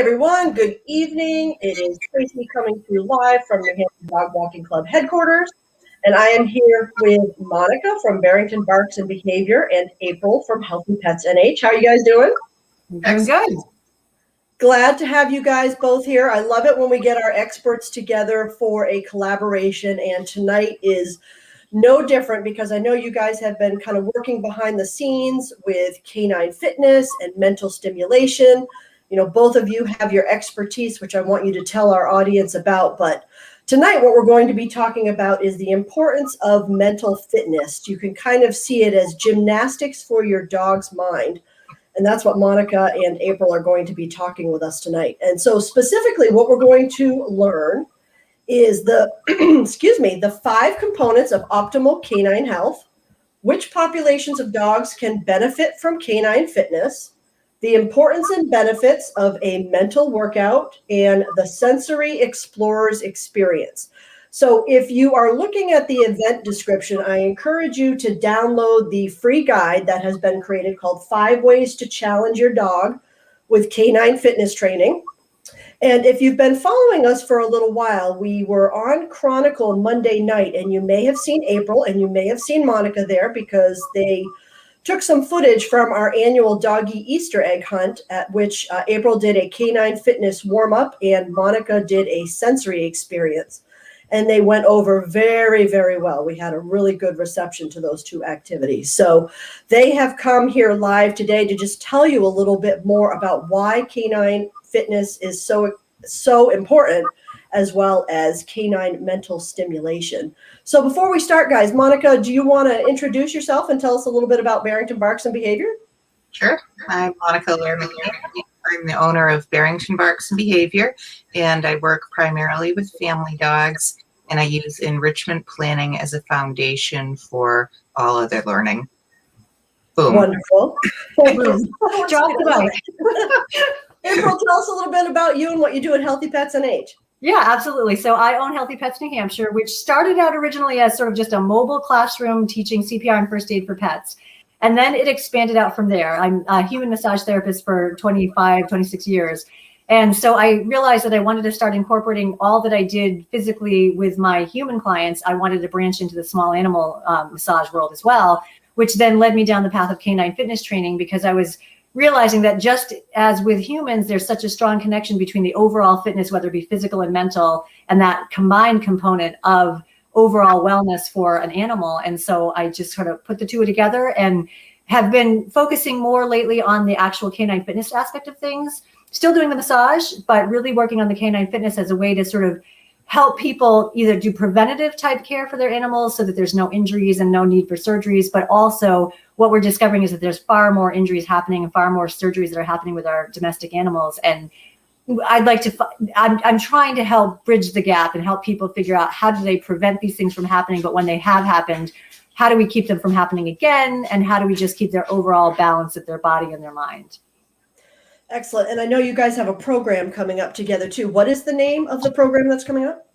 everyone. Good evening. It is Traci coming to you live from New Hampshire Dog Walking Club headquarters. And I am here with Monica from Barrington Barks and Behavior and April from Healthy Pets NH. How are you guys doing? Doing good. Glad to have you guys both here. I love it when we get our experts together for a collaboration. And tonight is no different because I know you guys have been kind of working behind the scenes with canine fitness and mental stimulation. You know, both of you have your expertise, which I want you to tell our audience about. But tonight, what we're going to be talking about is the importance of mental fitness. You can kind of see it as gymnastics for your dog's mind. And that's what Monica and April are going to be talking with us tonight. And so specifically, what we're going to learn is the, the 5 components of optimal canine health, which populations of dogs can benefit from canine fitness, the importance and benefits of a mental workout, and the sensory explorer's experience. So if you are looking at the event description, I encourage you to download the free guide that has been created called 5 Ways to Challenge Your Dog with Canine Fitness Training. And if you've been following us for a little while, we were on Chronicle Monday night, and you may have seen April and you may have seen Monica there because they took some footage from our annual doggy Easter egg hunt at which April did a canine fitness warm-up and Monica did a sensory experience. And they went over very, very well. We had a really good reception to those 2 activities. So they have come here live today to just tell you a little bit more about why canine fitness is so important, as well as canine mental stimulation. So before we start, guys, Monica, do you want to introduce yourself and tell us a little bit about Barrington Barks and Behavior? Sure. I'm Monica Allaire-McMahon. I'm the owner of Barrington Barks and Behavior, and I work primarily with family dogs, and I use enrichment planning as a foundation for all other learning. Boom. Wonderful. Drop the mic. April, tell us a little bit about you and what you do at Healthy Pets NH. Yeah, absolutely. So I own Healthy Pets New Hampshire, which started out originally as sort of just a mobile classroom teaching CPR and first aid for pets. And then it expanded out from there. I'm a human massage therapist for 26 years. And so I realized that I wanted to start incorporating all that I did physically with my human clients. I wanted to branch into the small animal massage world as well, which then led me down the path of canine fitness training because I was realizing that just as with humans, there's such a strong connection between the overall fitness, whether it be physical and mental, and that combined component of overall wellness for an animal. And so I just sort of put the 2 together and have been focusing more lately on the actual canine fitness aspect of things, still doing the massage, but really working on the canine fitness as a way to sort of help people either do preventative type care for their animals so that there's no injuries and no need for surgeries, but also what we're discovering is that there's far more injuries happening and far more surgeries that are happening with our domestic animals. And I'm trying to help bridge the gap and help people figure out how do they prevent these things from happening, but when they have happened, how do we keep them from happening again? And how do we just keep their overall balance of their body and their mind? Excellent. And I know you guys have a program coming up together too. What is the name of the program that's coming up?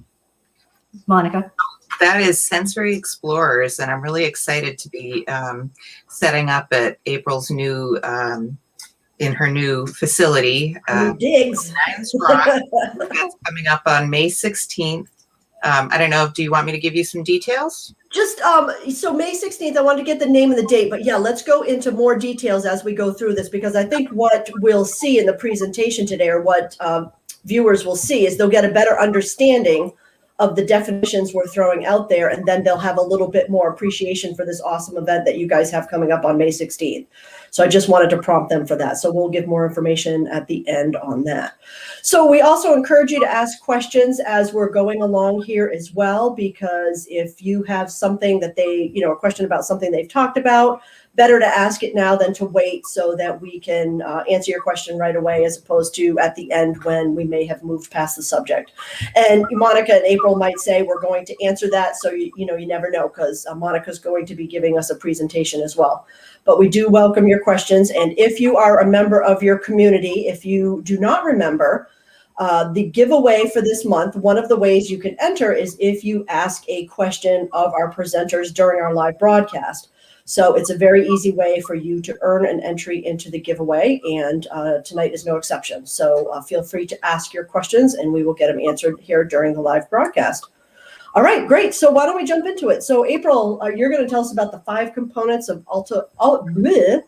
Monica. That is Sensory Explorers, and I'm really excited to be setting up at April's new, in her new facility. Digs. That's coming up on May 16th. I don't know, do you want me to give you some details? Just so May 16th, I wanted to get the name and the date, but yeah, let's go into more details as we go through this, because I think what we'll see in the presentation today, or what viewers will see, is they'll get a better understanding of the definitions we're throwing out there, and then they'll have a little bit more appreciation for this awesome event that you guys have coming up on May 16th. So I just wanted to prompt them for that. So we'll give more information at the end on that. So we also encourage you to ask questions as we're going along here as well, because if you have something that they, a question about something they've talked about, better to ask it now than to wait so that we can answer your question right away, as opposed to at the end when we may have moved past the subject. And Monica and April might say we're going to answer that. So, you never know, because Monica's going to be giving us a presentation as well. But we do welcome your questions. And if you are a member of your community, if you do not remember, the giveaway for this month, one of the ways you can enter is if you ask a question of our presenters during our live broadcast. So it's a very easy way for you to earn an entry into the giveaway, and tonight is no exception. So feel free to ask your questions, and we will get them answered here during the live broadcast. All right, great. So why don't we jump into it? So April, you're going to tell us about the 5 components of optimal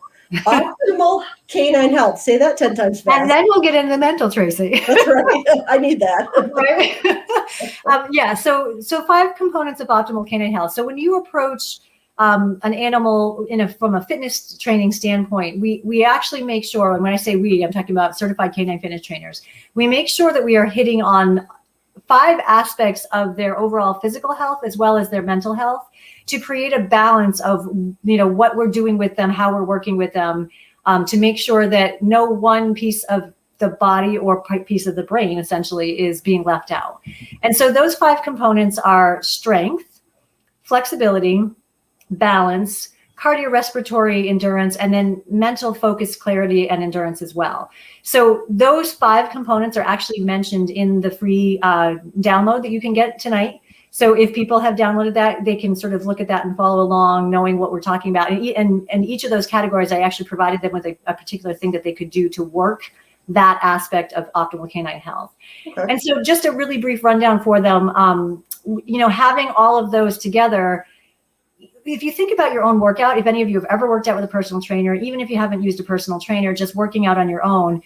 canine health. Say that 10 times fast. And then we'll get into the mental, Tracy. That's right. I need that. Right? Yeah. So 5 components of optimal canine health. So when you approach an animal from a fitness training standpoint, we actually make sure, and when I say we, I'm talking about certified canine fitness trainers, we make sure that we are hitting on 5 aspects of their overall physical health as well as their mental health to create a balance of, what we're doing with them, how we're working with them, to make sure that no one piece of the body or piece of the brain essentially is being left out. And so those 5 components are strength, flexibility, balance, cardiorespiratory endurance, and then mental focus, clarity, and endurance as well. So those 5 components are actually mentioned in the free download that you can get tonight. So if people have downloaded that, they can sort of look at that and follow along, knowing what we're talking about. And each of those categories, I actually provided them with a particular thing that they could do to work that aspect of optimal canine health. Okay. And so just a really brief rundown for them, having all of those together. If you think about your own workout, if any of you have ever worked out with a personal trainer, even if you haven't used a personal trainer, just working out on your own,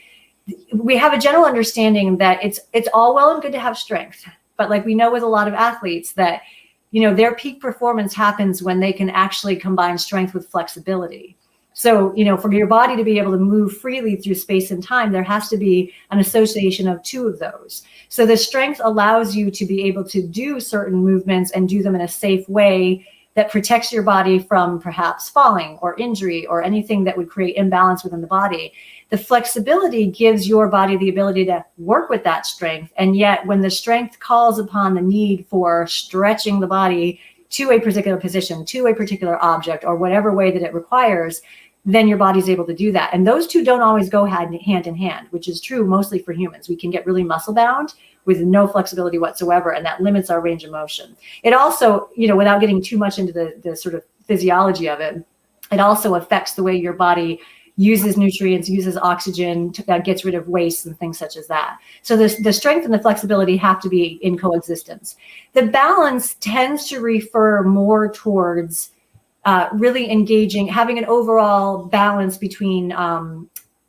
we have a general understanding that it's all well and good to have strength. But like we know with a lot of athletes that, their peak performance happens when they can actually combine strength with flexibility. So, for your body to be able to move freely through space and time, there has to be an association of 2 of those. So the strength allows you to be able to do certain movements and do them in a safe way that protects your body from perhaps falling or injury or anything that would create imbalance within the body. The flexibility gives your body the ability to work with that strength. And yet when the strength calls upon the need for stretching the body to a particular position, to a particular object, or whatever way that it requires, then your body's able to do that. And those 2 don't always go hand in hand, which is true mostly for humans. We can get really muscle bound with no flexibility whatsoever, and that limits our range of motion. It also, without getting too much into the sort of physiology of it, it also affects the way your body uses nutrients, uses oxygen, gets rid of waste and things such as that. So the strength and the flexibility have to be in coexistence. The balance tends to refer more towards really engaging, having an overall balance between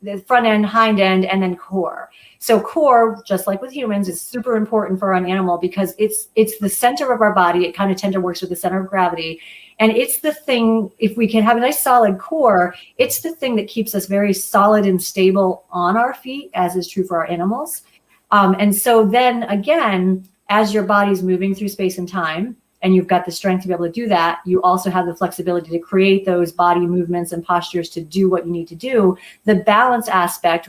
the front end, hind end, and then core. So core, just like with humans, is super important for an animal because it's the center of our body. It kind of tend to works with the center of gravity. And it's the thing, if we can have a nice solid core, it's the thing that keeps us very solid and stable on our feet, as is true for our animals. And so then again, as your body's moving through space and time, and you've got the strength to be able to do that, you also have the flexibility to create those body movements and postures to do what you need to do. The balance aspect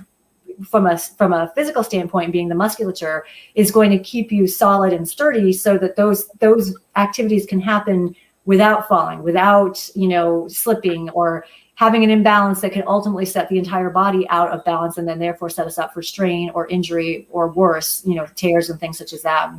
from a physical standpoint, being the musculature, is going to keep you solid and sturdy so that those activities can happen without falling, without, slipping or having an imbalance that can ultimately set the entire body out of balance and then therefore set us up for strain or injury or worse, tears and things such as that.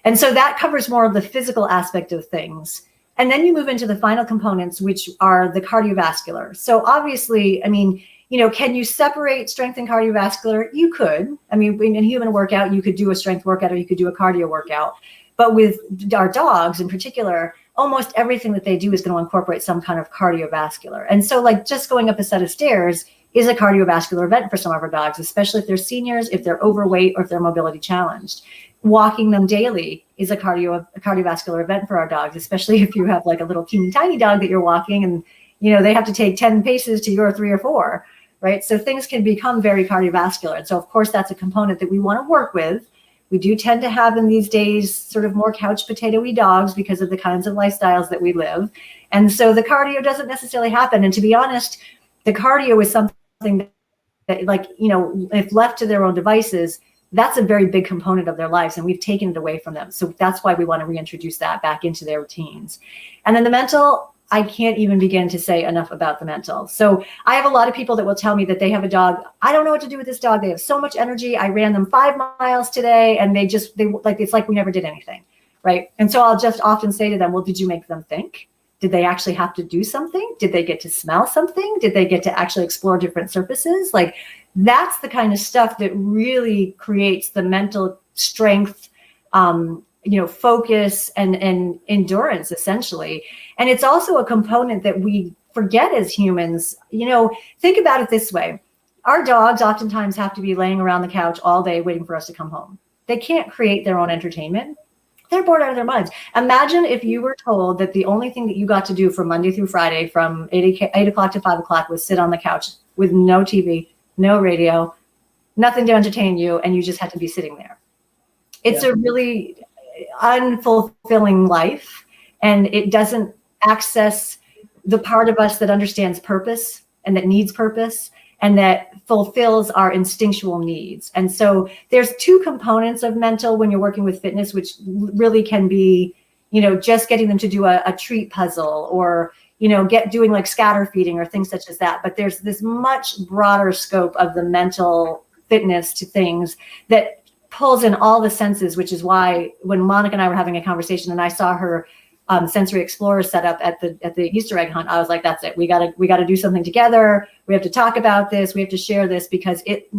And so that covers more of the physical aspect of things. And then you move into the final components, which are the cardiovascular. So obviously, can you separate strength and cardiovascular? You could. In a human workout, you could do a strength workout or you could do a cardio workout. But with our dogs in particular, almost everything that they do is going to incorporate some kind of cardiovascular. And so like just going up a set of stairs is a cardiovascular event for some of our dogs, especially if they're seniors, if they're overweight, or if they're mobility challenged. Walking them daily is a cardiovascular event for our dogs, especially if you have like a little teeny tiny dog that you're walking and, they have to take 10 paces to your 3 or 4, right? So things can become very cardiovascular. And so of course that's a component that we want to work with. We do tend to have in these days sort of more couch potato-y dogs because of the kinds of lifestyles that we live. And so the cardio doesn't necessarily happen. And to be honest, the cardio is something that if left to their own devices, that's a very big component of their lives, and we've taken it away from them. So that's why we want to reintroduce that back into their routines. And then the mental, I can't even begin to say enough about the mental. So I have a lot of people that will tell me that they have a dog. I don't know what to do with this dog. They have so much energy. I ran them 5 miles today, and it's like we never did anything, right? And so I'll just often say to them, well, did you make them think? Did they actually have to do something? Did they get to smell something? Did they get to actually explore different surfaces? Like, that's the kind of stuff that really creates the mental strength, focus and endurance, essentially. And it's also a component that we forget as humans. Think about it this way. Our dogs oftentimes have to be laying around the couch all day waiting for us to come home. They can't create their own entertainment. They're bored out of their minds. Imagine if you were told that the only thing that you got to do from Monday through Friday from 8 o'clock to 5 o'clock was sit on the couch with no TV, no radio, nothing to entertain you, and you just had to be sitting there. It's a really unfulfilling life, and it doesn't access the part of us that understands purpose and that needs purpose and that fulfills our instinctual needs. And so there's two components of mental when you're working with fitness, which really can be, just getting them to do a treat puzzle or, doing like scatter feeding or things such as that. But there's this much broader scope of the mental fitness to things that pulls in all the senses, which is why when Monica and I were having a conversation and I saw her Sensory Explorer set up at the Easter egg hunt, I was like, that's it. We gotta do something together. We have to talk about this. We have to share this, because it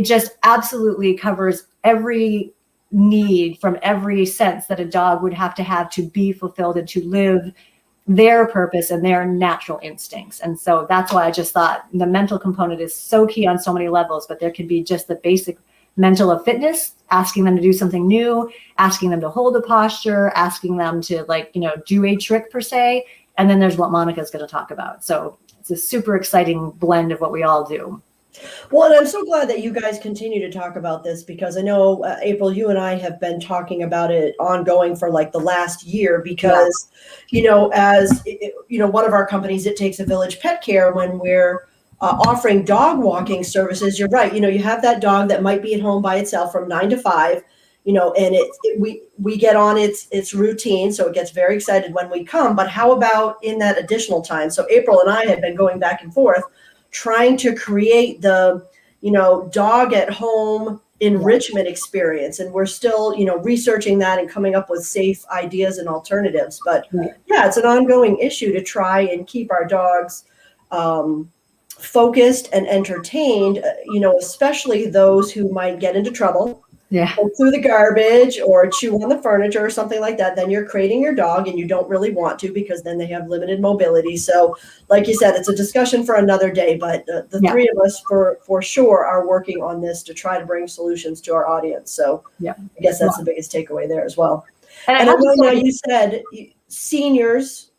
just absolutely covers every need from every sense that a dog would have to be fulfilled and to live their purpose and their natural instincts. And so that's why I just thought the mental component is so key on so many levels, but there can be just the basic mental of fitness, asking them to do something new, asking them to hold a posture, asking them to do a trick per se. And then there's what Monica's going to talk about. So it's a super exciting blend of what we all do. Well, and I'm so glad that you guys continue to talk about this, because I know, April, you and I have been talking about it ongoing for like the last year, because, as one of our companies, It Takes a Village Pet Care, when we're offering dog walking services, you're right. You have that dog that might be at home by itself from 9 to 5, and we get on its routine. So it gets very excited when we come, but how about in that additional time? So April and I had been going back and forth trying to create the, dog at home enrichment experience. And we're still, researching that and coming up with safe ideas and alternatives. But yeah, it's an ongoing issue to try and keep our dogs focused and entertained, especially those who might get into trouble, go through the garbage or chew on the furniture or something like that. Then you're creating your dog and you don't really want to, because then they have limited mobility. So like you said, it's a discussion for another day, but the three of us for sure are working on this to try to bring solutions to our audience. So I guess that's the biggest takeaway there as well. And I know now you said seniors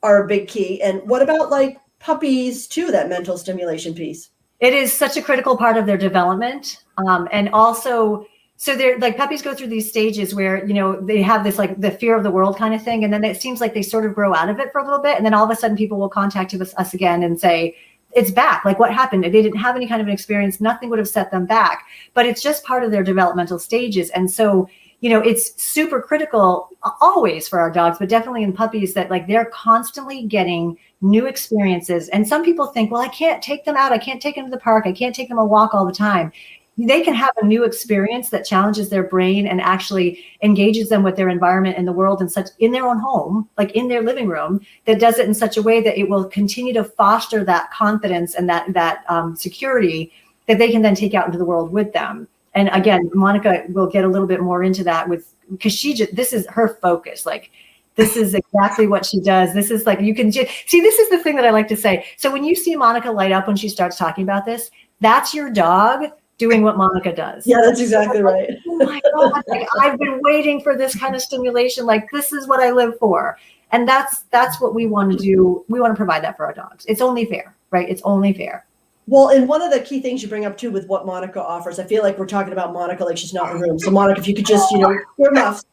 are a big key. And what about like puppies too, that mental stimulation piece? It is such a critical part of their development. And also, so they're like, puppies go through these stages where, they have this like the fear of the world kind of thing. And then it seems like they sort of grow out of it for a little bit. And then all of a sudden people will contact us again and say, it's back. Like, what happened? They didn't have any kind of an experience. Nothing would have set them back, but it's just part of their developmental stages. And so, it's super critical always for our dogs, but definitely in puppies, that like they're constantly getting new experiences. And some people think, well, I can't take them out. I can't take them to the park. I can't take them a walk all the time. They can have a new experience that challenges their brain and actually engages them with their environment and the world in their own home, like in their living room, that does it in such a way that it will continue to foster that confidence and that security that they can then take out into the world with them. And again, Monica will get a little bit more into that because this is her focus. Like, this is exactly what she does. This is like, you can just see, this is the thing that I like to say. So when you see Monica light up when she starts talking about this, that's your dog doing what Monica does. Yeah, that's exactly right. Oh my God, like, I've been waiting for this kind of stimulation. Like, this is what I live for. And that's what we want to do. We want to provide that for our dogs. It's only fair, right? It's only fair. Well, and one of the key things you bring up too with what Monica offers, I feel like we're talking about Monica like she's not in the room. So Monica, if you could just, earmuffs.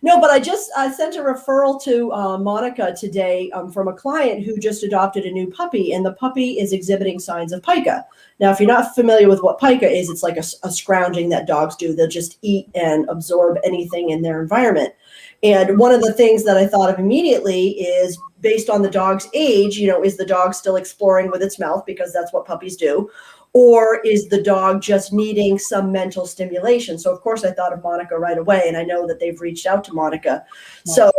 No, but I sent a referral to Monica today from a client who just adopted a new puppy, and the puppy is exhibiting signs of pica. Now, if you're not familiar with what pica is, it's like a scrounging that dogs do. They'll just eat and absorb anything in their environment. And one of the things that I thought of immediately is, based on the dog's age, is the dog still exploring with its mouth, because that's what puppies do? or is the dog just needing some mental stimulation? So of course I thought of Monica right away, and I know that they've reached out to Monica. So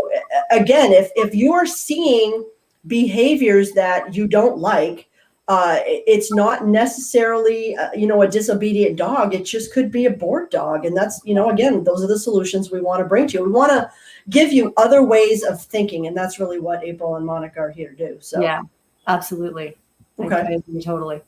again, if you're seeing behaviors that you don't like, it's not necessarily, a disobedient dog. It just could be a bored dog. And that's, again, those are the solutions we want to bring to you. We want to give you other ways of thinking. And that's really what April and Monica are here to do. So yeah, absolutely. Okay. I agree totally.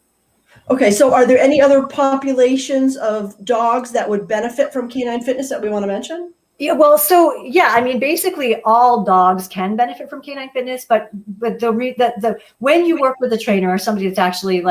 Okay. So are there any other populations of dogs that would benefit from canine fitness that we want to mention? Yeah, well, so yeah, I mean, basically all dogs can benefit from canine fitness, but the when you work with a trainer or somebody that's actually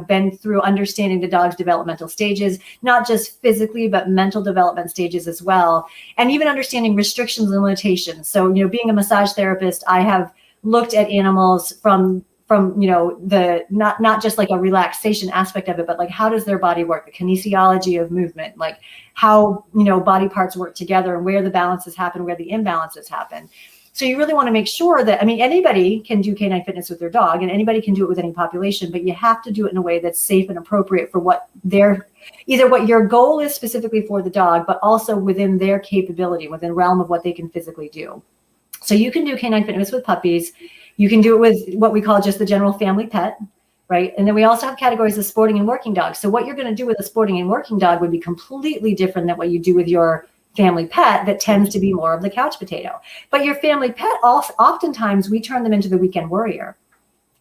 been through understanding the dog's developmental stages, not just physically, but mental development stages as well, and even understanding restrictions and limitations. So, being a massage therapist, I have looked at animals from the not just like a relaxation aspect of it, but like how does their body work, the kinesiology of movement, like how body parts work together and where the balances happen, where the imbalances happen. So you really want to make sure that, anybody can do canine fitness with their dog and anybody can do it with any population, but you have to do it in a way that's safe and appropriate for what your goal is specifically for the dog, but also within their capability, within the realm of what they can physically do. So you can do canine fitness with puppies. You can do it with what we call just the general family pet, right? And then we also have categories of sporting and working dogs. So what you're going to do with a sporting and working dog would be completely different than what you do with your family pet that tends to be more of the couch potato. But your family pet, oftentimes we turn them into the weekend warrior.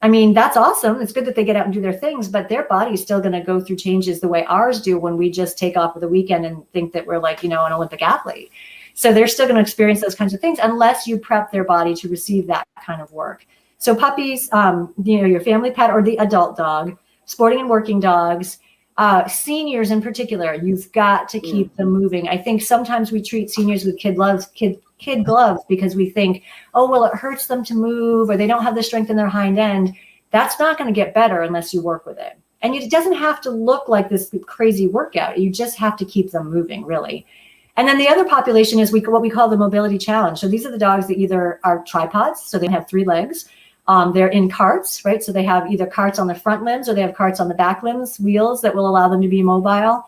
That's awesome. It's good that they get out and do their things, but their body's still going to go through changes the way ours do when we just take off for the weekend and think that we're like, an Olympic athlete. So they're still going to experience those kinds of things unless you prep their body to receive that kind of work. So puppies, your family pet or the adult dog, sporting and working dogs, seniors in particular, you've got to keep them moving. I think sometimes we treat seniors with kid gloves because we think, oh, well, it hurts them to move or they don't have the strength in their hind end. That's not going to get better unless you work with it. And it doesn't have to look like this crazy workout. You just have to keep them moving, really. And then the other population is what we call the mobility challenge. So these are the dogs that either are tripods, so they have 3 legs. They're in carts, right? So they have either carts on the front limbs or they have carts on the back limbs, wheels that will allow them to be mobile.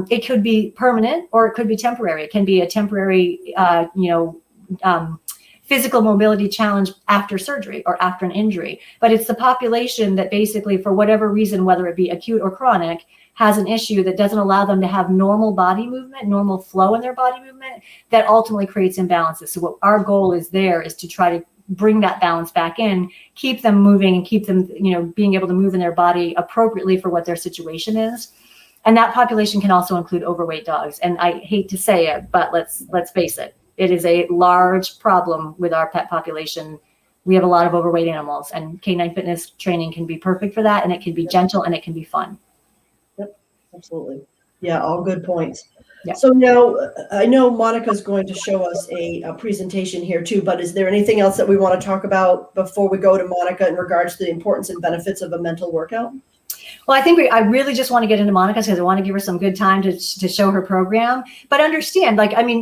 It could be permanent or it could be temporary. It can be a temporary, physical mobility challenge after surgery or after an injury. But it's the population that basically, for whatever reason, whether it be acute or chronic, has an issue that doesn't allow them to have normal body movement, normal flow in their body movement, that ultimately creates imbalances. So what our goal is to try to bring that balance back in, keep them moving and keep them, being able to move in their body appropriately for what their situation is. And that population can also include overweight dogs. And I hate to say it, but let's face it. It is a large problem with our pet population. We have a lot of overweight animals, and canine fitness training can be perfect for that. And it can be gentle and it can be fun. Absolutely. Yeah, all good points. Yeah. So now I know Monica's going to show us a presentation here too, but is there anything else that we want to talk about before we go to Monica in regards to the importance and benefits of a mental workout? Well, I think I really just want to get into Monica's because I want to give her some good time to show her program. But understand,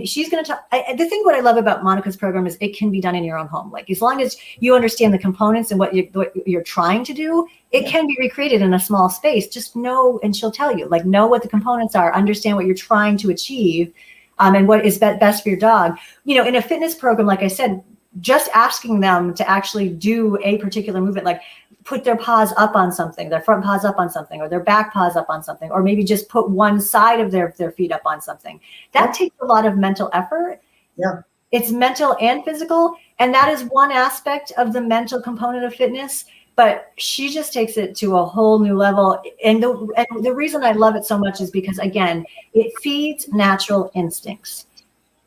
she's going to talk. The thing what I love about Monica's program is it can be done in your own home. As long as you understand the components and what you're trying to do, it can be recreated in a small space. Just know, and she'll tell you, know what the components are, understand what you're trying to achieve, and what is best for your dog. In a fitness program, like I said, just asking them to actually do a particular movement, like put their paws up on something, their front paws up on something, or their back paws up on something, or maybe just put one side of their feet up on something. That takes a lot of mental effort. Yeah. It's mental and physical. And that is one aspect of the mental component of fitness. But she just takes it to a whole new level. And the reason I love it so much is because, again, it feeds natural instincts.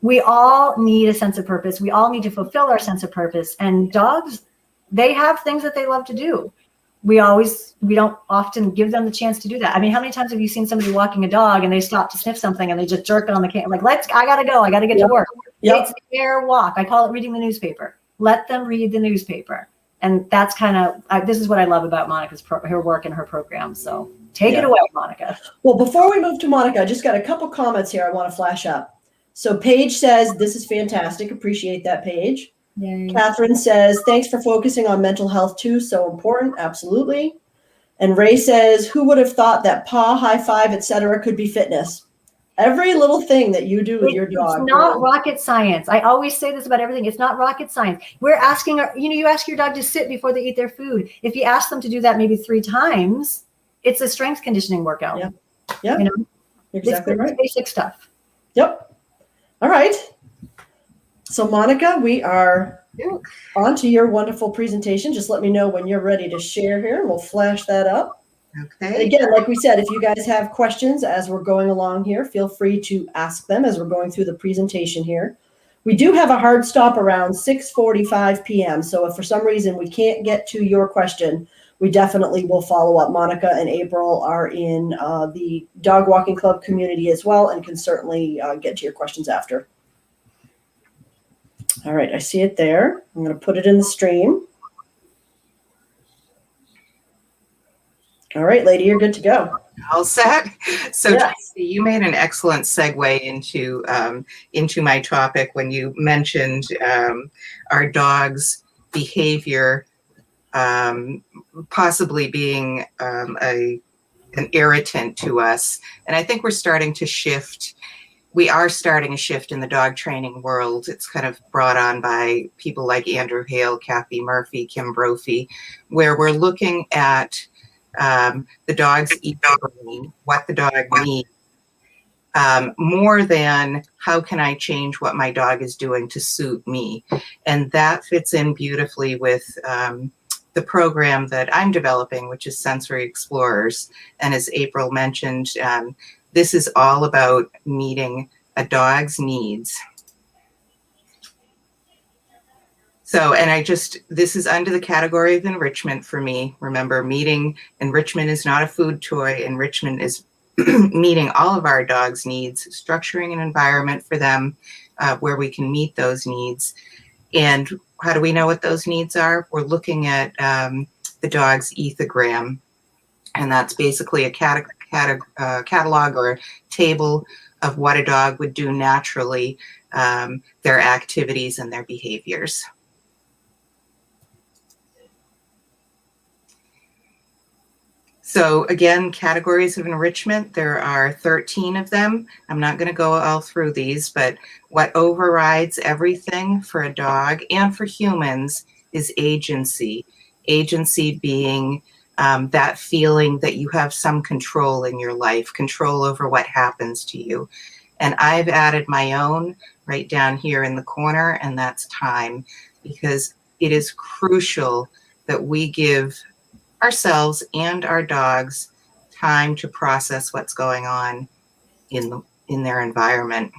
We all need a sense of purpose. We all need to fulfill our sense of purpose. And dogs, they have things that they love to do. We don't often give them the chance to do that. How many times have you seen somebody walking a dog and they stop to sniff something and they just jerk it on the can? I gotta go. I gotta get to work. Yep. It's their walk. I call it reading the newspaper. Let them read the newspaper. And that's kind of, this is what I love about Monica's her work and her program. So take it away, Monica. Well, before we move to Monica, I just got a couple comments here I want to flash up. So Paige says, this is fantastic. Appreciate that, Paige. Yay. Catherine says, thanks for focusing on mental health too. So important. Absolutely. And Ray says, who would have thought that paw, high five, etc. could be fitness? Every little thing that you do with your dog. It's not rocket science. I always say this about everything. It's not rocket science. We're asking, you ask your dog to sit before they eat their food. If you ask them to do that maybe 3 times, it's a strength conditioning workout. Yeah. Yeah. Exactly right. Basic stuff. Yep. All right. So Monica, we are on to your wonderful presentation. Just let me know when you're ready to share here, and we'll flash that up. Okay. And again, like we said, if you guys have questions as we're going along here, feel free to ask them as we're going through the presentation here. We do have a hard stop around 6:45 p.m. So if for some reason we can't get to your question, we definitely will follow up. Monica and April are in the Dog Walking Club community as well and can certainly get to your questions after. All right, I see it there. I'm going to put it in the stream. All right, lady, you're good to go. All set. So Yes. Traci, you made an excellent segue into my topic when you mentioned our dog's behavior possibly being an irritant to us. And I think we're starting to shift. We are starting a shift in the dog training world. It's kind of brought on by people like Andrew Hale, Kathy Murphy, Kim Brophy, where we're looking at the dog's brain, what the dog needs, more than how can I change what my dog is doing to suit me. And that fits in beautifully with the program that I'm developing, which is Sensory Explorers. And as April mentioned, this is all about meeting a dog's needs. So, and this is under the category of enrichment for me. Remember, enrichment is not a food toy. Enrichment is meeting all of our dogs' needs, structuring an environment for them where we can meet those needs. And how do we know what those needs are? We're looking at the dog's ethogram. And that's basically a catalog or a table of what a dog would do naturally, their activities and their behaviors. So again, categories of enrichment, there are 13 of them. I'm not going to go all through these, but what overrides everything for a dog and for humans is agency. Agency being that feeling that you have some control in your life, control over what happens to you. And I've added my own right down here in the corner, and that's time, because it is crucial that we give ourselves and our dogs time to process what's going on in their environment.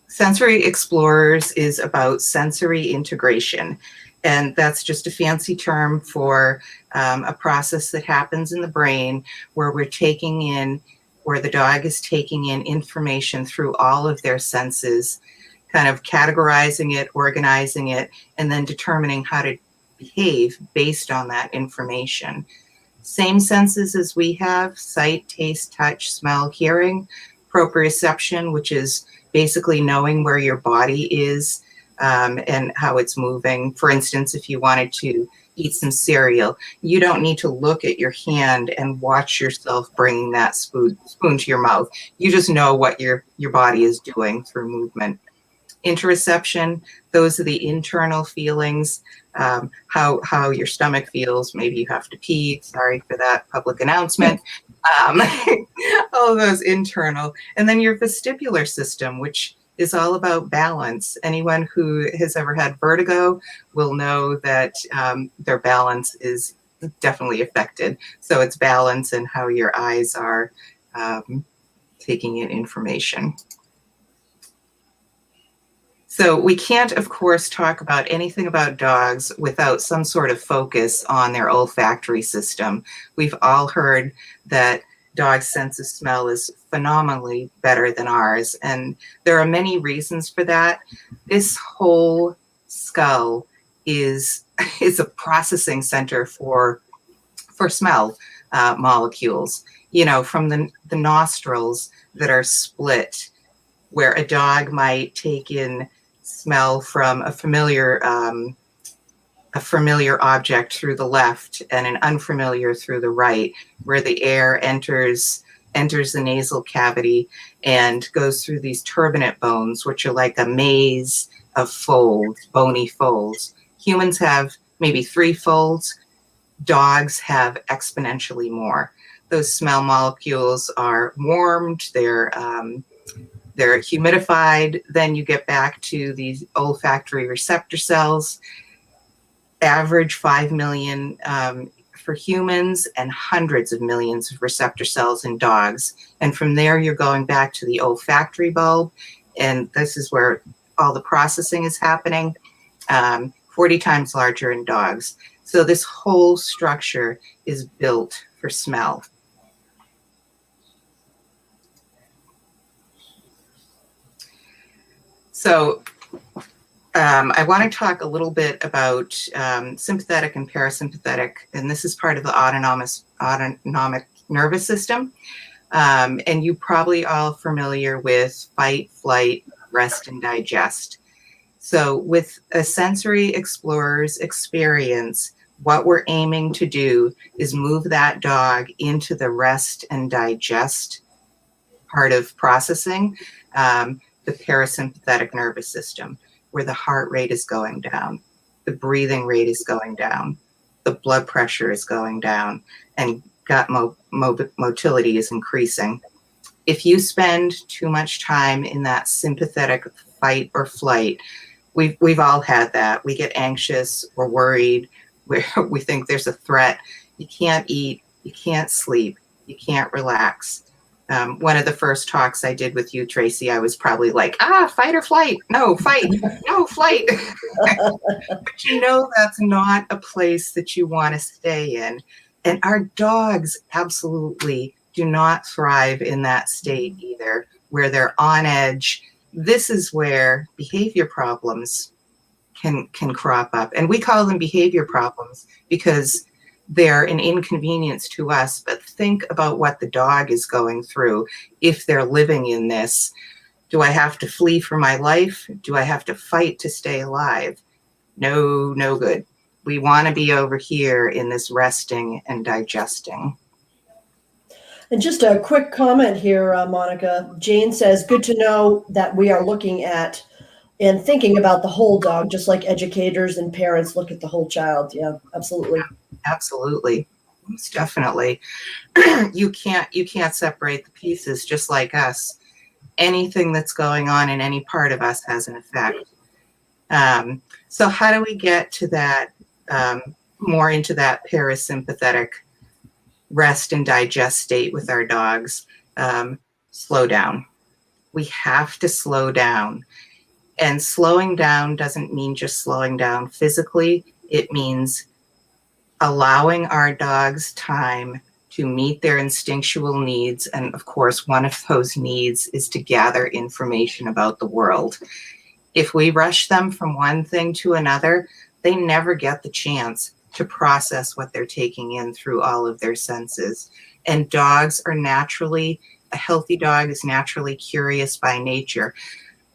Sensory Explorers is about sensory integration. And that's just a fancy term for a process that happens in the brain where the dog is taking in information through all of their senses, kind of categorizing it, organizing it, and then determining how to behave based on that information. Same senses as we have: sight, taste, touch, smell, hearing. Proprioception, which is basically knowing where your body is and how it's moving. For instance, if you wanted to eat some cereal, you don't need to look at your hand and watch yourself bringing that spoon to your mouth. You just know what your body is doing through movement. Interoception, those are the internal feelings, how your stomach feels. Maybe you have to pee. Sorry for that public announcement. All of those internal. And then your vestibular system, which is all about balance. Anyone who has ever had vertigo will know that their balance is definitely affected. So it's balance and how your eyes are taking in information. So we can't, of course, talk about anything about dogs without some sort of focus on their olfactory system. We've all heard that dogs' sense of smell is phenomenally better than ours, and there are many reasons for that. This whole skull is a processing center for smell molecules. You know, from the nostrils that are split, where a dog might take in smell from a familiar a familiar object through the left and an unfamiliar through the right, where the air enters the nasal cavity and goes through these turbinate bones, which are like a maze of folds, bony folds. Humans have maybe 3 folds. Dogs have exponentially more. Those smell molecules are warmed, they're humidified, then you get back to these olfactory receptor cells, average 5 million for humans and hundreds of millions of receptor cells in dogs. And from there, you're going back to the olfactory bulb, and this is where all the processing is happening, 40 times larger in dogs. So this whole structure is built for smell. So I want to talk a little bit about sympathetic and parasympathetic, and this is part of the autonomic nervous system. And you probably all familiar with fight, flight, rest, and digest. So with a sensory explorer's experience, what we're aiming to do is move that dog into the rest and digest part of processing, the parasympathetic nervous system, where the heart rate is going down, the breathing rate is going down, the blood pressure is going down, and gut motility is increasing. If you spend too much time in that sympathetic fight or flight, we've all had that. We get anxious, we're worried, we think there's a threat. You can't eat, you can't sleep, you can't relax. One of the first talks I did with you, Traci, I was probably like, fight or flight. No, fight. No, flight. But you know that's not a place that you want to stay in. And our dogs absolutely do not thrive in that state either, where they're on edge. This is where behavior problems can crop up. And we call them behavior problems because they're an inconvenience to us, but think about what the dog is going through if they're living in this. Do I have to flee for my life? Do I have to fight to stay alive? No good. We want to be over here in this resting and digesting. And just a quick comment here, Monica. Jane says, good to know that we are looking at and thinking about the whole dog, just like educators and parents look at the whole child. Yeah, absolutely. Absolutely. Most definitely. You can't separate the pieces, just like us. Anything that's going on in any part of us has an effect. So how do we get to that, more into that parasympathetic rest and digest state with our dogs? Slow down. We have to slow down. And slowing down doesn't mean just slowing down physically. It means allowing our dogs time to meet their instinctual needs. And of course, one of those needs is to gather information about the world. If we rush them from one thing to another, they never get the chance to process what they're taking in through all of their senses. And dogs are naturally, a healthy dog is naturally curious by nature.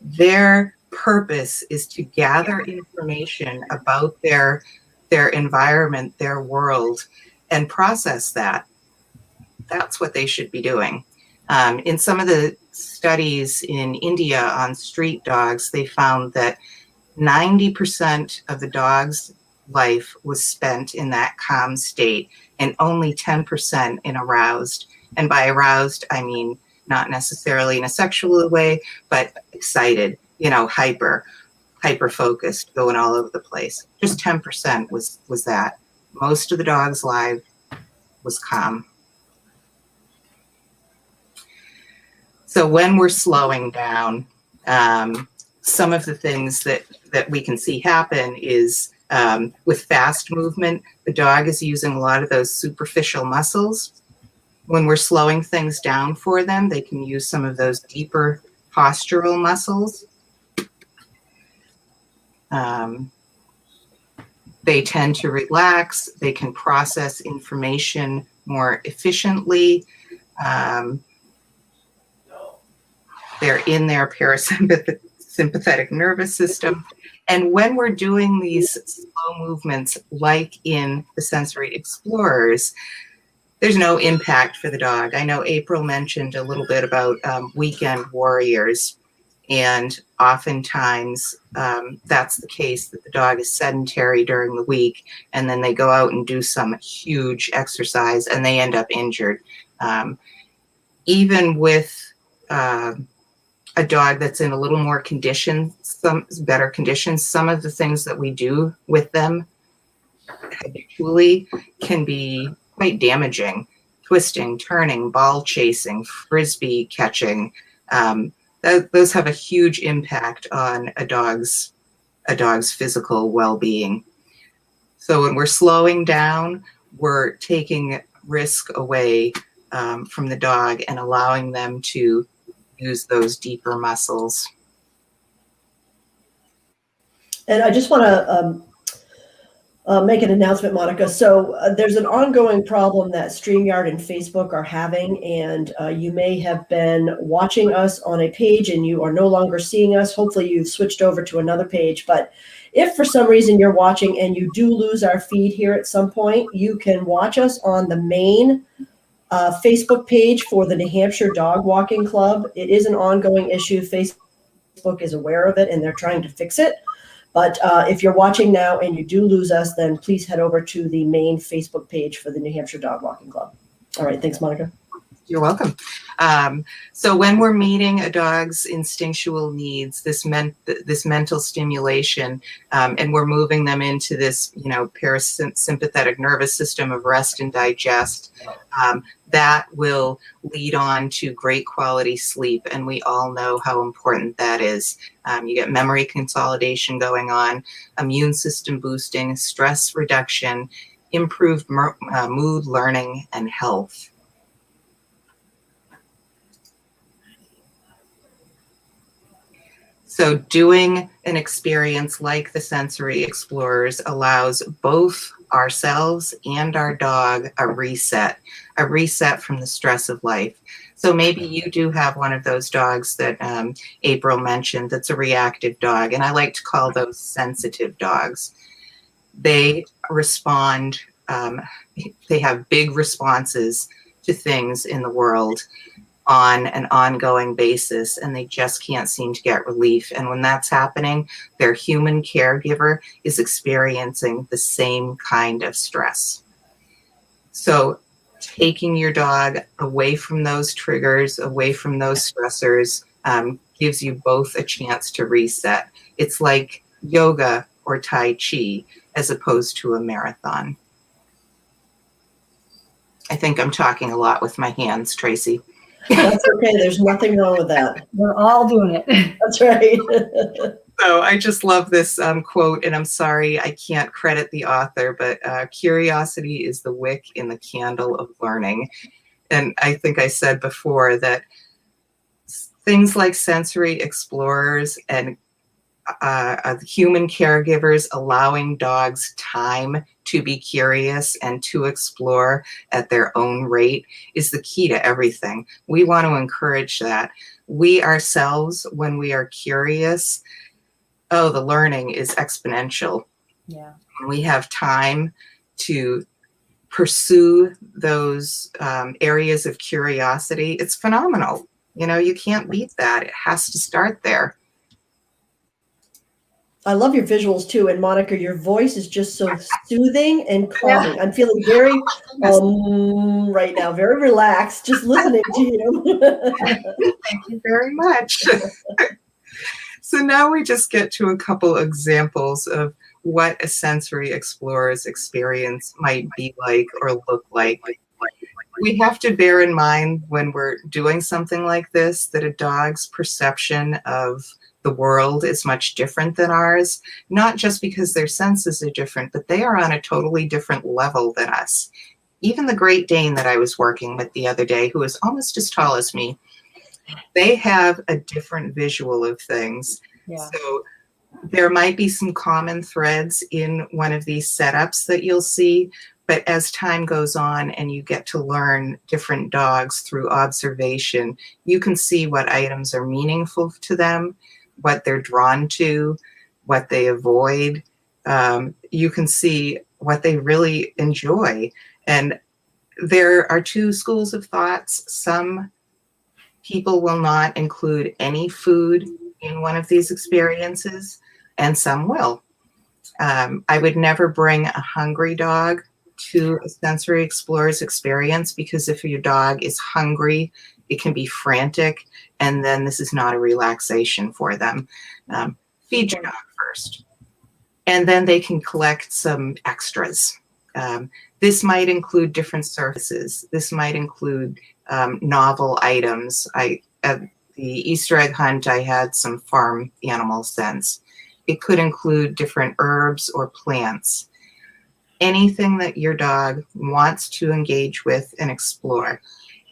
Their purpose is to gather information about their environment, their world, and process that. That's what they should be doing. In some of the studies in India on street dogs, they found that 90% of the dog's life was spent in that calm state and only 10% in aroused. And by aroused, I mean not necessarily in a sexual way, but excited, hyper focused, going all over the place. Just 10% was that. Most of the dog's life was calm. So when we're slowing down, some of the things that we can see happen is with fast movement, the dog is using a lot of those superficial muscles. When we're slowing things down for them, they can use some of those deeper postural muscles. They tend to relax. They can process information more efficiently. They're in their parasympathetic sympathetic nervous system. And when we're doing these slow movements, like in the Sensory Explorers, there's no impact for the dog. I know April mentioned a little bit about weekend warriors, and oftentimes that's the case, that the dog is sedentary during the week, and then they go out and do some huge exercise and they end up injured. Even with a dog that's in a little more condition, some better conditions, some of the things that we do with them habitually can be quite damaging. Twisting, turning, ball chasing, frisbee catching, those have a huge impact on a dog's physical well-being. So when we're slowing down, we're taking risk away from the dog and allowing them to use those deeper muscles. And I just want to make an announcement, Monica. So there's an ongoing problem that StreamYard and Facebook are having, and you may have been watching us on a page and you are no longer seeing us. Hopefully you've switched over to another page, but if for some reason you're watching and you do lose our feed here at some point, you can watch us on the main Facebook page for the New Hampshire Dog Walking Club. It is an ongoing issue. Facebook is aware of it and they're trying to fix it. But if you're watching now and you do lose us, then please head over to the main Facebook page for the New Hampshire Dog Walking Club. All right. Thanks, Monica. You're welcome. So when we're meeting a dog's instinctual needs, this mental stimulation, and we're moving them into this, parasympathetic nervous system of rest and digest, that will lead on to great quality sleep. And we all know how important that is. You get memory consolidation going on, immune system boosting, stress reduction, improved mood, learning, and health. So doing an experience like the Sensory Explorers allows both ourselves and our dog a reset from the stress of life. So maybe you do have one of those dogs that April mentioned that's a reactive dog, and I like to call those sensitive dogs. They respond, they have big responses to things in the world on an ongoing basis, and they just can't seem to get relief. And when that's happening, their human caregiver is experiencing the same kind of stress. So taking your dog away from those triggers, away from those stressors, gives you both a chance to reset. It's like yoga or Tai Chi as opposed to a marathon. I think I'm talking a lot with my hands, Tracy. That's okay. There's nothing wrong with that. We're all doing it. That's right. So I just love this quote, and I'm sorry I can't credit the author, but curiosity is the wick in the candle of learning. And I think I said before that things like Sensory Explorers and human caregivers allowing dogs time to be curious and to explore at their own rate is the key to everything. We want to encourage that. We ourselves, when we are curious, the learning is exponential. Yeah. We have time to pursue those areas of curiosity. It's phenomenal. You can't beat that. It has to start there. I love your visuals too. And Monica, your voice is just so soothing and calming. Yeah. I'm feeling very right now, very relaxed, just listening to you. Thank you very much. So now we just get to a couple examples of what a Sensory Explorer's experience might be like or look like. We have to bear in mind when we're doing something like this that a dog's perception of the world is much different than ours, not just because their senses are different, but they are on a totally different level than us. Even the Great Dane that I was working with the other day, who is almost as tall as me, they have a different visual of things. Yeah. So there might be some common threads in one of these setups that you'll see, but as time goes on and you get to learn different dogs through observation, you can see what items are meaningful to them, what they're drawn to, what they avoid. You can see what they really enjoy. And there are two schools of thoughts. Some people will not include any food in one of these experiences, and some will. I would never bring a hungry dog to a sensory explorer's experience, because if your dog is hungry, it can be frantic, and then this is not a relaxation for them. Feed your dog first, and then they can collect some extras. This might include different surfaces. This might include novel items. At the Easter egg hunt, I had some farm animal scents. It could include different herbs or plants. Anything that your dog wants to engage with and explore.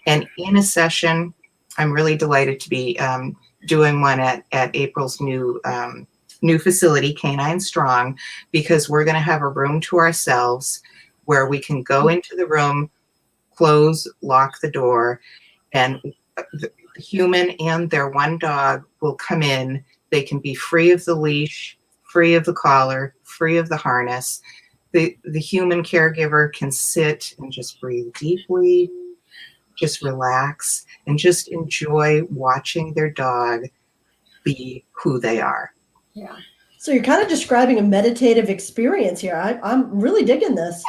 And in a session, I'm really delighted to be doing one at April's new facility, Canine Strong, because we're going to have a room to ourselves where we can go into the room, close, lock the door, and the human and their one dog will come in. They can be free of the leash, free of the collar, free of the harness. The human caregiver can sit and just breathe deeply, just relax, and just enjoy watching their dog be who they are. Yeah. So you're kind of describing a meditative experience here. I'm really digging this.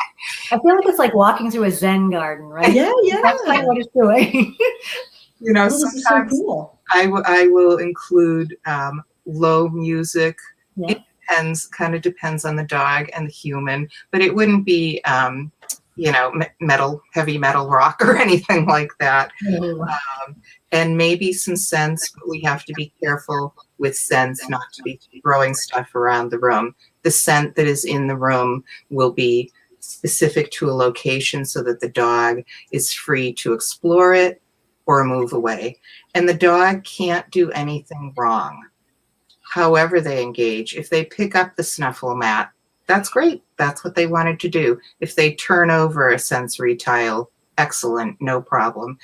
I feel like it's like walking through a Zen garden, right? Yeah, yeah. That's kind of what it's doing. You know, This is so sometimes cool. I will include low music. Yeah. It depends on the dog and the human, but it wouldn't be, heavy metal rock or anything like that. And maybe some scents, but we have to be careful with scents not to be throwing stuff around the room. The scent that is in the room will be specific to a location so that the dog is free to explore it or move away. And the dog can't do anything wrong. However they engage, if they pick up the snuffle mat, that's great. That's what they wanted to do. If they turn over a sensory tile, excellent, no problem.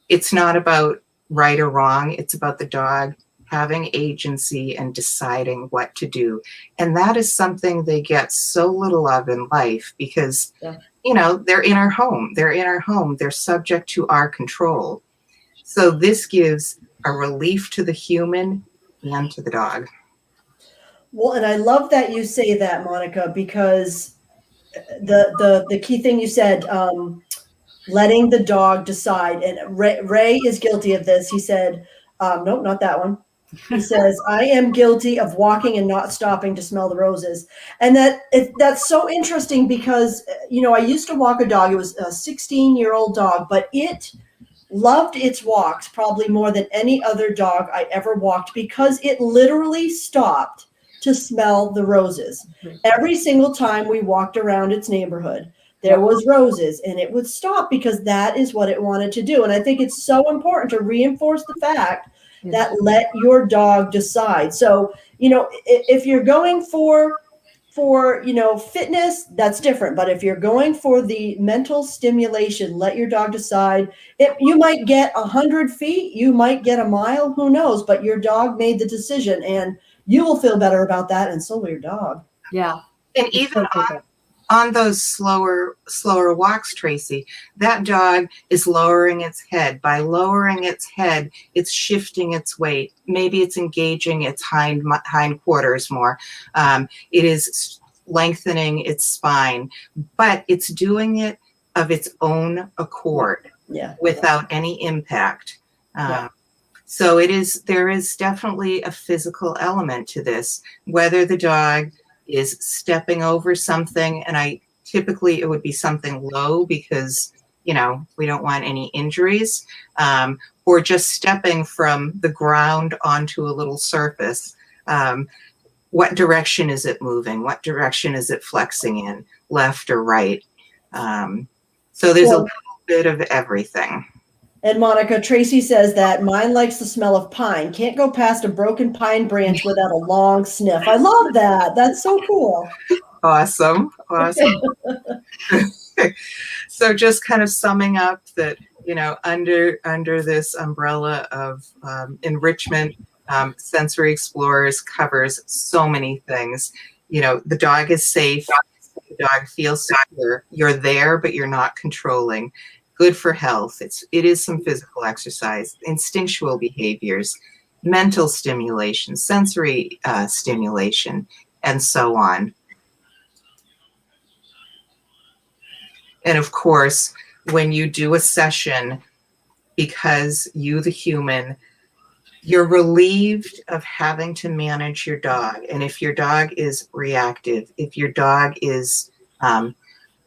It's not about right or wrong. It's about the dog having agency and deciding what to do. And that is something they get so little of in life because, they're in our home. They're subject to our control. So this gives a relief to the human and to the dog. Well, and I love that you say that, Monica, because the key thing you said, letting the dog decide. And Ray is guilty of this. He said, nope, not that one. He says, I am guilty of walking and not stopping to smell the roses. And that's so interesting because, I used to walk a dog. It was a 16-year-old dog, but it loved its walks probably more than any other dog I ever walked because it literally stopped to smell the roses. Every single time we walked around its neighborhood, there was roses, and it would stop because that is what it wanted to do. And I think it's so important to reinforce the fact that let your dog decide. So, if you're going for fitness, that's different. But if you're going for the mental stimulation, let your dog decide. You might get 100 feet, you might get a mile, who knows? But your dog made the decision, and you will feel better about that, and so will your dog. Yeah. And even on those slower walks, Tracy, that dog is lowering its head. By lowering its head, it's shifting its weight. Maybe it's engaging its hindquarters more. It is lengthening its spine, but it's doing it of its own accord without any impact. So there is definitely a physical element to this, whether the dog is stepping over something, and typically it would be something low because, we don't want any injuries, or just stepping from the ground onto a little surface. What direction is it moving? What direction is it flexing in, left or right? So there's a little bit of everything. And Monica, Tracy says that mine likes the smell of pine. Can't go past a broken pine branch without a long sniff. I love that. That's so cool. Awesome. So just kind of summing up that, under this umbrella of enrichment, Sensory Explorers covers so many things. You know, the dog is safe. The dog feels secure. You're there, but you're not controlling. Good for health. It is some physical exercise, instinctual behaviors, mental stimulation, sensory stimulation, and so on. And of course, when you do a session, because you, the human, you're relieved of having to manage your dog. And if your dog is reactive, if your dog is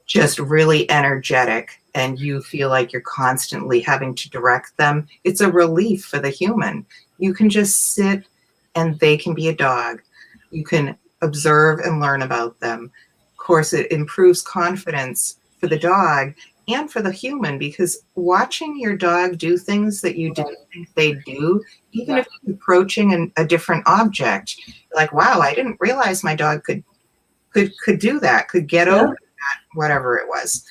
just really energetic and you feel like you're constantly having to direct them, it's a relief for the human. You can just sit and they can be a dog. You can observe and learn about them. Of course, it improves confidence for the dog and for the human, because watching your dog do things that you didn't think they'd do, even if it's approaching a different object, like, wow, I didn't realize my dog could do that, could get over that, whatever it was.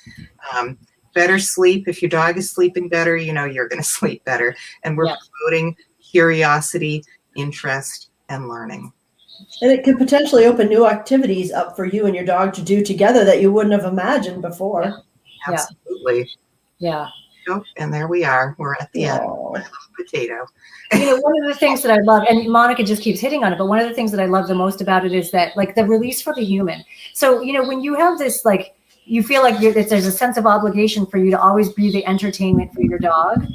Better sleep. If your dog is sleeping better, you know you're going to sleep better. And we're promoting curiosity, interest, and learning. And it could potentially open new activities up for you and your dog to do together that you wouldn't have imagined before. Absolutely. Yeah. And there we are. We're at the end. My little potato. You know, one of the things that I love, and Monica just keeps hitting on it, but one of the things that I love the most about it is that, like, the release for the human. So, you know, when you have this, like, you feel like there's a sense of obligation for you to always be the entertainment for your dog,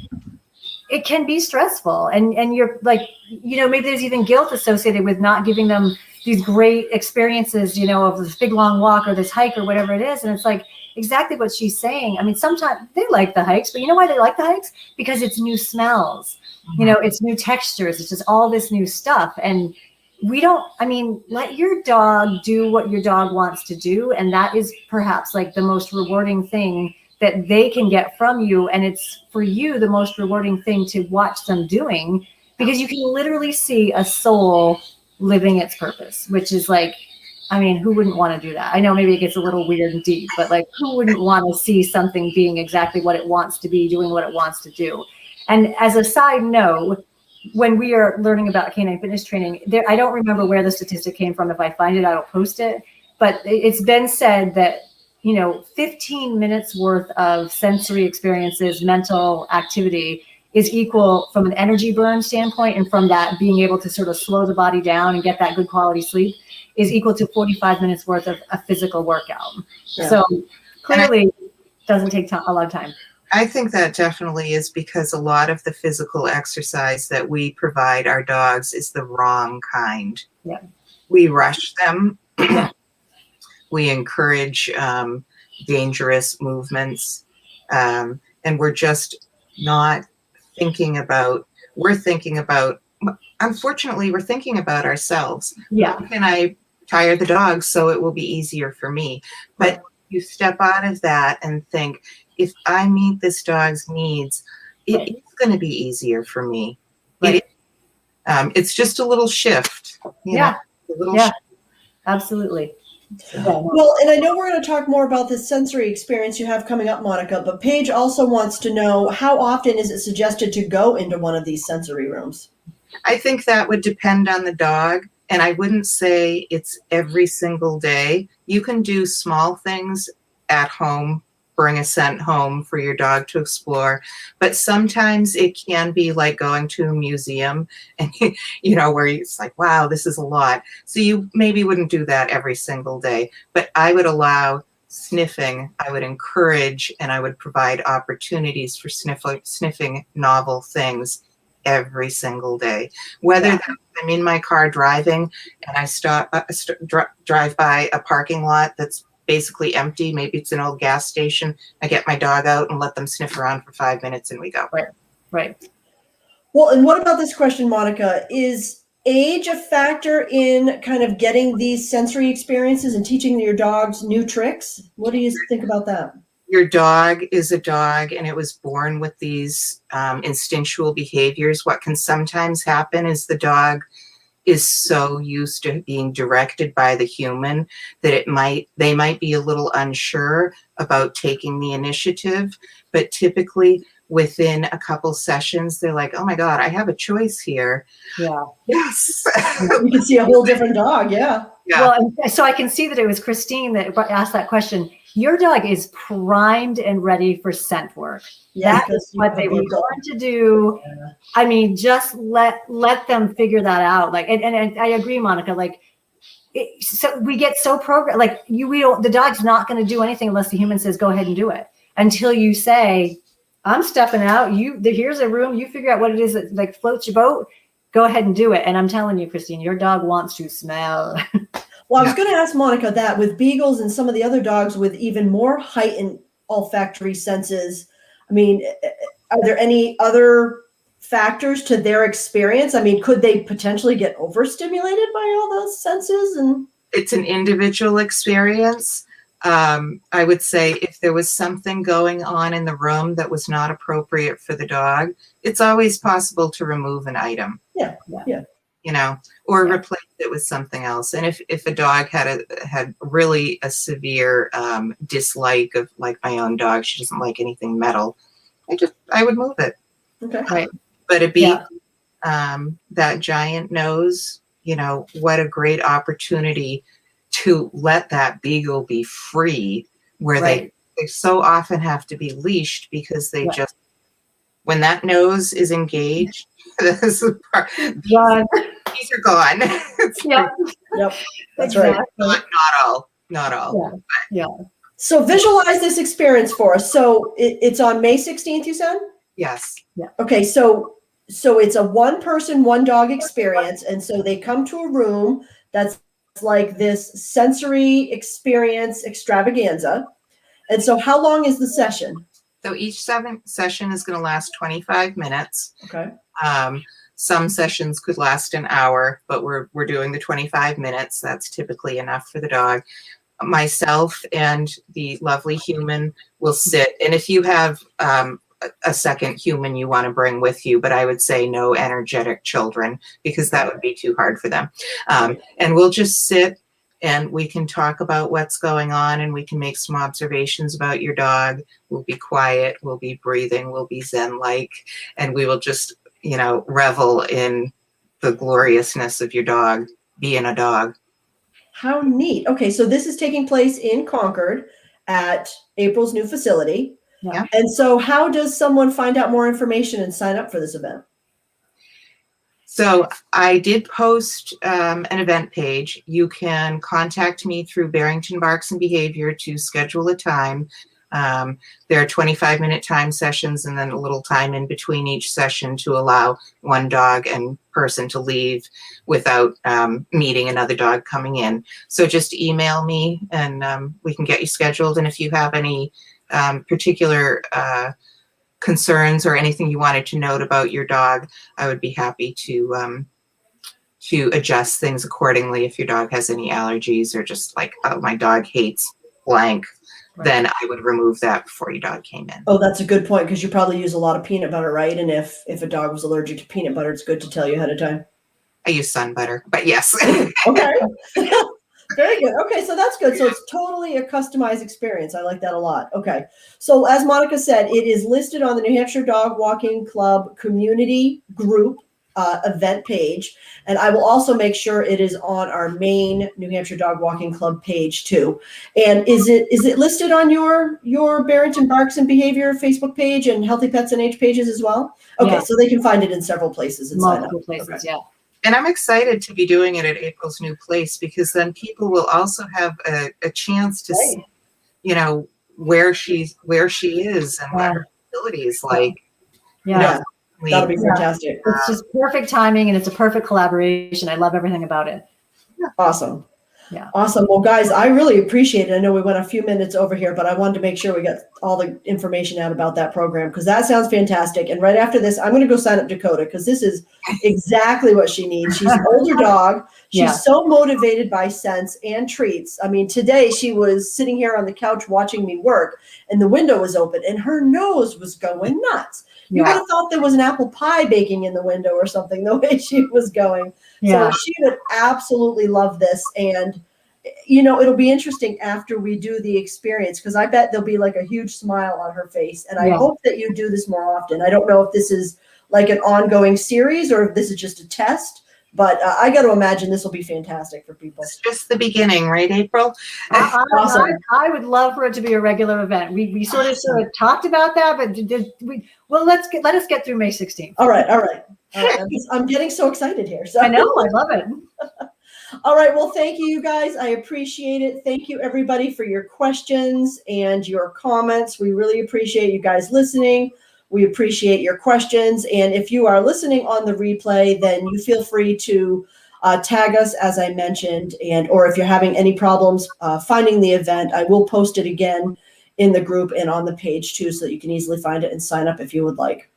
it can be stressful. And you're like, you know, maybe there's even guilt associated with not giving them these great experiences, you know, of this big long walk or this hike or whatever it is. And it's like exactly what she's saying. I mean, sometimes they like the hikes, but you know why they like the hikes? Because it's new smells, you know, it's new textures. It's just all this new stuff. And let your dog do what your dog wants to do. And that is perhaps like the most rewarding thing that they can get from you. And it's for you the most rewarding thing to watch them doing, because you can literally see a soul living its purpose, which is like, I mean, who wouldn't want to do that? I know maybe it gets a little weird and deep, but like, who wouldn't want to see something being exactly what it wants to be, doing what it wants to do? And as a side note, when we are learning about canine fitness training, I don't remember where the statistic came from. If I find it, I will post it. But it's been said that, you know, 15 minutes worth of sensory experiences, mental activity is equal from an energy burn standpoint, and from that being able to sort of slow the body down and get that good quality sleep is equal to 45 minutes worth of a physical workout. Yeah. So clearly it doesn't take a lot of time. I think that definitely is because a lot of the physical exercise that we provide our dogs is the wrong kind. Yeah. We rush them. We encourage dangerous movements. And we're just not thinking about, unfortunately, we're thinking about ourselves. Yeah. How can I tire the dog so it will be easier for me? But you step out of that and think, if I meet this dog's needs, it is going to be easier for me. Right. It's just a little shift. You know, a little shift. Absolutely. Well, and I know we're going to talk more about this sensory experience you have coming up, Monica, but Paige also wants to know, how often is it suggested to go into one of these sensory rooms? I think that would depend on the dog, and I wouldn't say it's every single day. You can do small things at home, bring a scent home for your dog to explore, but sometimes it can be like going to a museum and, you know, where it's like, wow, this is a lot. So you maybe wouldn't do that every single day, but I would allow sniffing. I would encourage, and I would provide opportunities for sniffing novel things every single day. Whether I'm in my car driving and I drive by a parking lot that's basically empty, maybe it's an old gas station, I get my dog out and let them sniff around for 5 minutes and we go. Right. Well, and what about this question, Monica? Is age a factor in kind of getting these sensory experiences and teaching your dogs new tricks? What do you think about that? Your dog is a dog and it was born with these instinctual behaviors. What can sometimes happen is the dog is so used to being directed by the human that they might be a little unsure about taking the initiative. But typically within a couple sessions, they're like, oh my God, I have a choice here. Yeah. Yes. You can see a whole different dog. Yeah. Yeah. Well, and so I can see that it was Christine that asked that question. Your dog is primed and ready for scent work. Yeah, That is what they were born to do. Yeah. I mean, just let them figure that out. Like, and I agree, Monica. Like, so we get so programmed. Like, the dog's not going to do anything unless the human says, "Go ahead and do it." Until you say, "I'm stepping out. Here's a room. You figure out what it is that like floats your boat. Go ahead and do it." And I'm telling you, Christine, your dog wants to smell. Well, I was going to ask Monica that with beagles and some of the other dogs with even more heightened olfactory senses. I mean, are there any other factors to their experience? I mean, could they potentially get overstimulated by all those senses? And it's an individual experience. I would say if there was something going on in the room that was not appropriate for the dog, it's always possible to remove an item. Yeah. You know, or replace it with something else. And if a dog had really a severe dislike of, like my own dog, she doesn't like anything metal, I would move it. Okay. Right. But it be that giant nose, you know, what a great opportunity to let that beagle be free, where they so often have to be leashed because they just, when that nose is engaged, these are gone. Yep. That's Exactly. right. Not all. Yeah. So visualize this experience for us. So it's on May 16th, you said? Yes. Yeah. Okay. So it's a one person, one dog experience. And so they come to a room that's like this sensory experience extravaganza. And so how long is the session? So each session is going to last 25 minutes. Okay. Some sessions could last an hour, but we're doing the 25 minutes. That's typically enough for the dog. Myself and the lovely human will sit. And if you have a second human you want to bring with you, but I would say no energetic children, because that would be too hard for them. And we'll just sit and we can talk about what's going on, and we can make some observations about your dog. We'll be quiet, we'll be breathing, we'll be Zen-like, and we will just, you know, revel in the gloriousness of your dog being a dog. How neat. Okay. So this is taking place in Concord at April's new facility. Yeah. And so how does someone find out more information and sign up for this event? So I did post an event page. You can contact me through Barrington Barks and Behavior to schedule a time. There are 25-minute time sessions and then a little time in between each session to allow one dog and person to leave without meeting another dog coming in. So just email me and we can get you scheduled. And if you have any particular concerns or anything you wanted to note about your dog, I would be happy to adjust things accordingly. If your dog has any allergies or just like, oh, my dog hates blank, then I would remove that before your dog came in. Oh, that's a good point, because you probably use a lot of peanut butter, right? And if a dog was allergic to peanut butter, it's good to tell you ahead of time. I use sun butter, but yes. Okay. Very good. Okay, so that's good. So it's totally a customized experience. I like that a lot. Okay. So as Monica said, it is listed on the New Hampshire Dog Walking Club community group event page. And I will also make sure it is on our main New Hampshire Dog Walking Club page too. And is it listed on your Barrington Barks and Behavior Facebook page and Healthy Pets and Age pages as well? Okay, so they can find it in several places and sign up. Multiple places, Okay. And I'm excited to be doing it at April's new place, because then people will also have a chance to see, you know, where she is and what her facility is like. Yeah. You know, That'll be fantastic. It's just perfect timing, and it's a perfect collaboration. I love everything about it. Awesome. Yeah. Awesome. Well, guys, I really appreciate it. I know we went a few minutes over here, but I wanted to make sure we got all the information out about that program, because that sounds fantastic. And right after this, I'm going to go sign up Dakota, because this is exactly what she needs. She's an older dog. She's so motivated by scents and treats. I mean, today she was sitting here on the couch watching me work, and the window was open, and her nose was going nuts. You would have thought there was an apple pie baking in the window or something, the way she was going. So she would absolutely love this. And it'll be interesting after we do the experience, because I bet there'll be like a huge smile on her face. And I hope that you do this more often. I don't know if this is like an ongoing series or if this is just a test, but I got to imagine this will be fantastic for people. It's just the beginning, right, April? Awesome. I would love for it to be a regular event. We sort of talked about that, but let us get through May 16th. All right. I'm getting so excited here. So I know, I love it. All right. Well, thank you guys. I appreciate it. Thank you everybody for your questions and your comments. We really appreciate you guys listening. We appreciate your questions. And if you are listening on the replay, then you feel free to tag us, as I mentioned, or if you're having any problems finding the event, I will post it again in the group and on the page too, so that you can easily find it and sign up if you would like.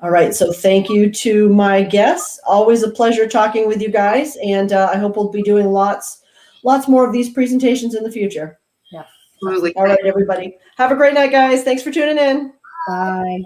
All right. So thank you to my guests. Always a pleasure talking with you guys. And I hope we'll be doing lots more of these presentations in the future. Yeah. Absolutely. All right, everybody. Have a great night, guys. Thanks for tuning in. Bye.